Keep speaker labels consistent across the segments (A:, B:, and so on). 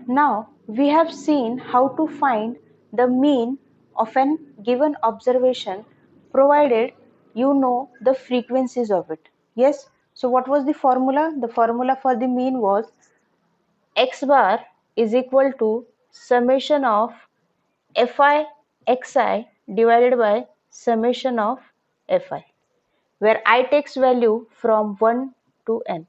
A: Now we have seen how to find the mean of an given observation provided you know the frequencies of it. Yes, so what was the formula? The formula for the mean was x bar is equal to summation of fi xi divided by summation of fi, where I takes value from 1 to n.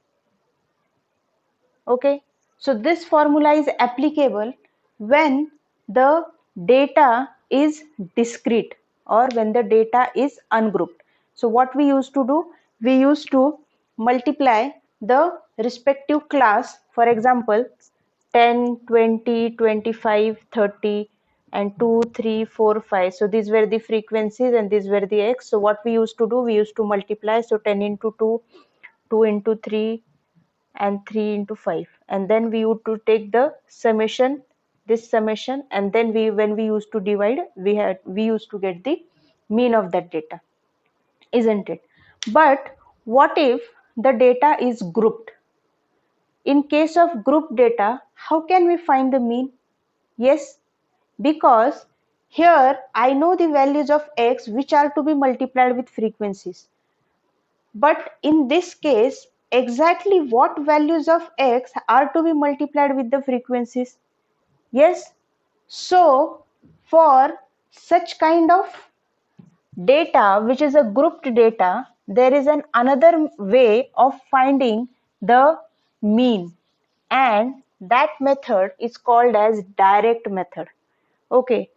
A: Okay, so this formula is applicable when the data is discrete or when the data is ungrouped. So what we used to do, we used to multiply the respective class, for example 10, 20, 25, 30 and 2, 3, 4, 5. So these were the frequencies and these were the x. So what we used to do, we used to multiply. So 10 into 2, 2 into 3 and 3 into 5, and then we used to take the summation, this summation, and then when we used to divide, we used to get the mean of that data, isn't it? But what if the data is grouped? In case of group data, how can we find the mean? Yes, because here I know the values of x which are to be multiplied with frequencies. But in this case, exactly what values of x are to be multiplied with the frequencies? Yes. So, for such kind of data, which is a grouped data, there is an another way of finding the mean, and that method is called as direct method. Okay.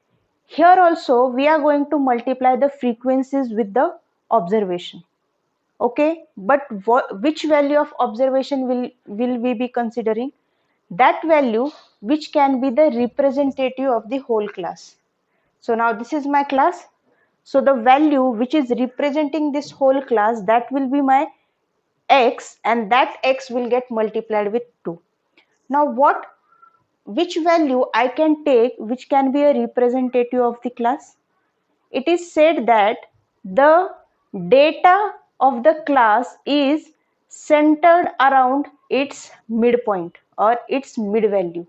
A: Here also we are going to multiply the frequencies with the observation. Okay, but which value of observation will we be considering? That value which can be the representative of the whole class. So now this is my class, so the value which is representing this whole class, that will be my x, and that x will get multiplied with 2. Now which value I can take which can be a representative of the class? It is said that the data of the class is centered around its midpoint or its mid value.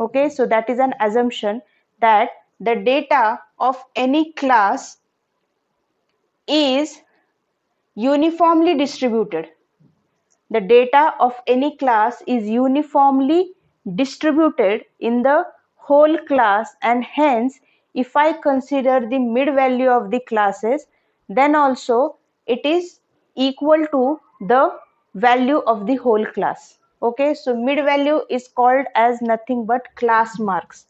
A: Okay, so that is an assumption that the data of any class is uniformly distributed. The data of any class is uniformly distributed in the whole class, and hence if I consider the mid value of the classes, then also it is equal to the value of the whole class. Okay, so mid value is called as nothing but class marks.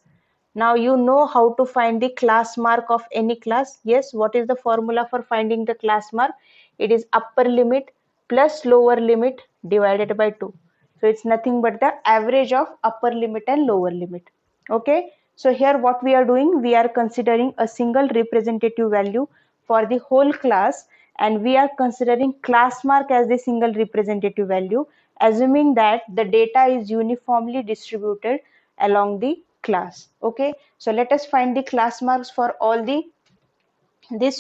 A: Now you know how to find the class mark of any class. Yes, what is the formula for finding the class mark? It is upper limit plus lower limit divided by 2. So it's nothing but the average of upper limit and lower limit. Okay, so here what we are doing, we are considering a single representative value for the whole class, and we are considering class mark as the single representative value, assuming that the data is uniformly distributed along the class. Okay, so let us find the class marks for all these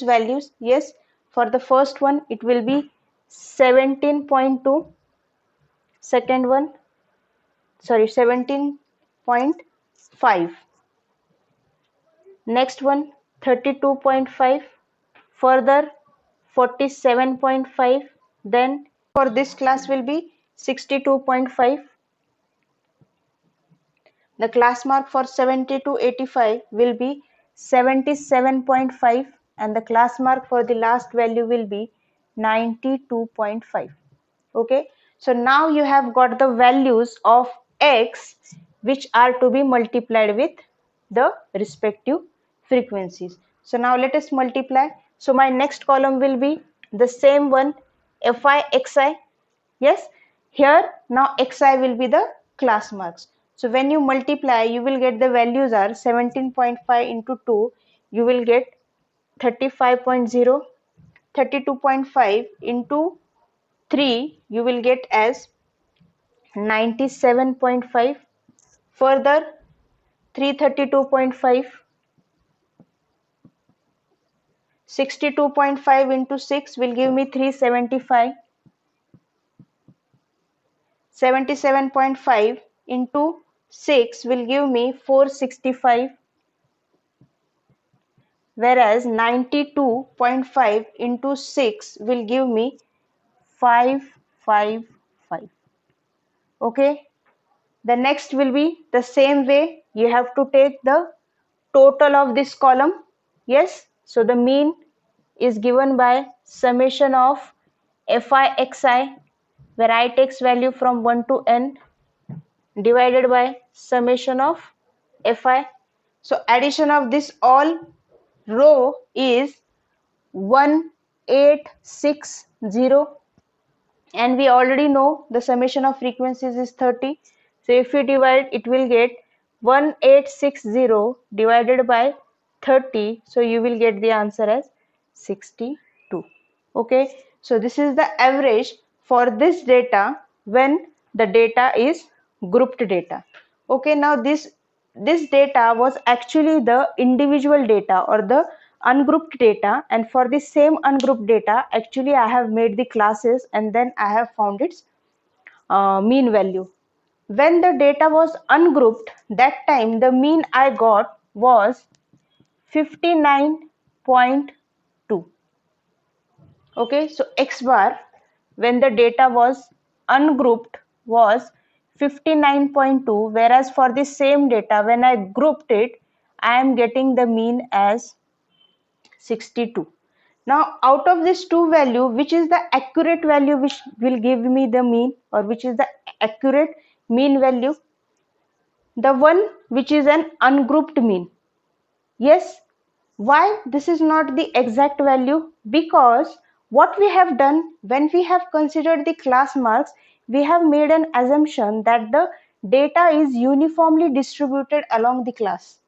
A: values. Yes, for the first one it will be 17.2, second one, sorry, 17.5, next one 32.5, further 47.5, then for this class will be 62.5. The class mark for 70 to 85 will be 77.5, and the class mark for the last value will be 92.5. Okay, so now you have got the values of x which are to be multiplied with the respective frequencies. So now let us multiply. So my next column will be the same one, fi xi. Yes, here now xi will be the class marks. So when you multiply, you will get the values are 17.5 into 2, you will get 35.0, 32.5 into 3, you will get as 97.5, further 332.5, 62.5 into 6 will give me 375, 77.5 into 6 will give me 465, whereas 92.5 into 6 will give me 555. Okay, the next will be the same way. You have to take the total of this column. Yes, so the mean is given by summation of fi xi, where I takes value from 1 to n, divided by summation of fi. So addition of this all row is 1860, and we already know the summation of frequencies is 30. So if you divide, it will get 1860 divided by 30. So you will get the answer as 62. Okay, so this is the average for this data when the data is grouped data. Okay, now this data was actually the individual data or the ungrouped data, and for the same ungrouped data actually I have made the classes and then I have found its mean value. When the data was ungrouped, that time the mean I got was 59.2. Okay, so x bar when the data was ungrouped was 59.2, whereas for the same data when I grouped it, I am getting the mean as 62. Now out of this two value, which is the accurate value which will give me the mean, or which is the accurate mean value? The one which is an ungrouped mean. Yes. Why this is not the exact value? Because what we have done when we have considered the class marks, we have made an assumption that the data is uniformly distributed along the class.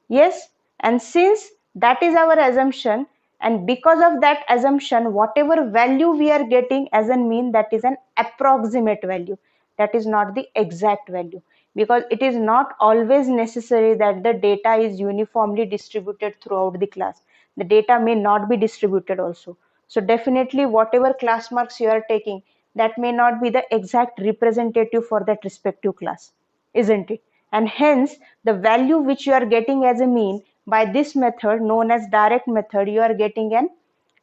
A: Yes, and since that is our assumption, and because of that assumption, whatever value we are getting as a mean, that is an approximate value. That is not the exact value, because it is not always necessary that the data is uniformly distributed throughout the class. The data may not be distributed also. So definitely whatever class marks you are taking, that may not be the exact representative for that respective class, isn't it? And hence the value which you are getting as a mean by this method known as direct method, you are getting an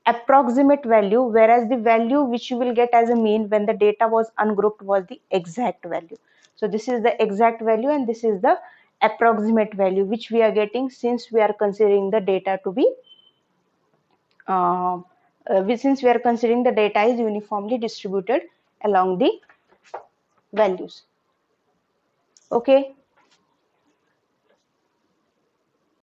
A: approximate value, whereas the value which you will get as a mean when the data was ungrouped was the exact value. So this is the exact value and this is the approximate value which we are getting, since we are considering the data to be since we are considering the data is uniformly distributed along the values. Okay,